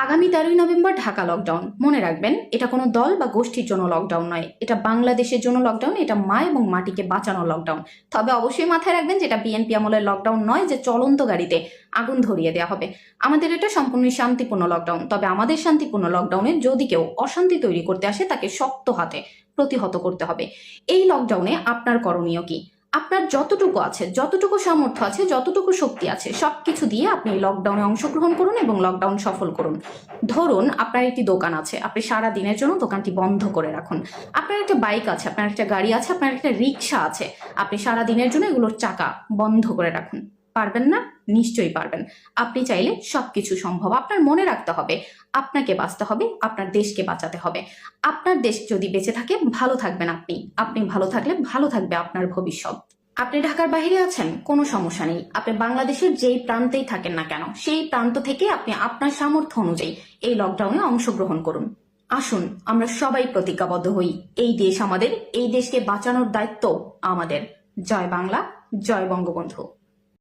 আগামী 13ই November Dhaka lockdown. মনে রাখবেন, এটা কোনো দল বা গোষ্ঠীর জন্য লকডাউন নয়, এটা বাংলাদেশের জন্য লকডাউন, এটা মা এবং মাটিকে বাঁচানোর লকডাউন। তবে অবশ্যই মাথায় রাখবেন যে এটা বিএনপি আমলের লকডাউন নয় যে চলন্ত গাড়িতে আগুন ধরিয়ে দেওয়া হবে। আমাদের এটা সম্পূর্ণ শান্তিপূর্ণ লকডাউন। তবে আমাদের শান্তিপূর্ণ লকডাউনে যদি কেউ অশান্তি তৈরি করতে আসে তাকে শক্ত হাতে প্রতিহত করতে হবে। এই লকডাউনে আপনার করণীয় কি? আপনার যতটুকু আছে, যতটুকু সামর্থ্য আছে, যতটুকু শক্তি আছে, সবকিছু দিয়ে আপনি এই লকডাউনে অংশগ্রহণ করুন এবং লকডাউন সফল করুন। ধরুন আপনার একটি দোকান আছে, আপনি সারা দিনের জন্য দোকানটি বন্ধ করে রাখুন। আপনার একটা বাইক আছে, আপনার একটা গাড়ি আছে, আপনার একটা রিক্সা আছে, আপনি সারা দিনের জন্য এগুলোর চাকা বন্ধ করে রাখুন। পারবেন না? নিশ্চয়ই পারবেন। আপনি চাইলে সবকিছু সম্ভব। আপনার মনে রাখতে হবে, আপনাকে বাঁচতে হবে, আপনার দেশকে বাঁচাতে হবে। আপনার দেশ যদি বেঁচে থাকে, ভালো থাকবেন আপনি। আপনি ভালো থাকলে ভালো থাকবে আপনার ভবিষ্যৎ। আপনি ঢাকার বাইরে আছেন, কোনো সমস্যা নেই। আপনি বাংলাদেশের যেই প্রান্তেই থাকেন না কেন, সেই প্রান্ত থেকে আপনি আপনার সামর্থ্য অনুযায়ী এই লকডাউনে অংশগ্রহণ করুন। আসুন আমরা সবাই প্রতিজ্ঞাবদ্ধ হই, এই দেশ আমাদের, এই দেশকে বাঁচানোর দায়িত্ব আমাদের। জয় বাংলা, জয় বঙ্গবন্ধু।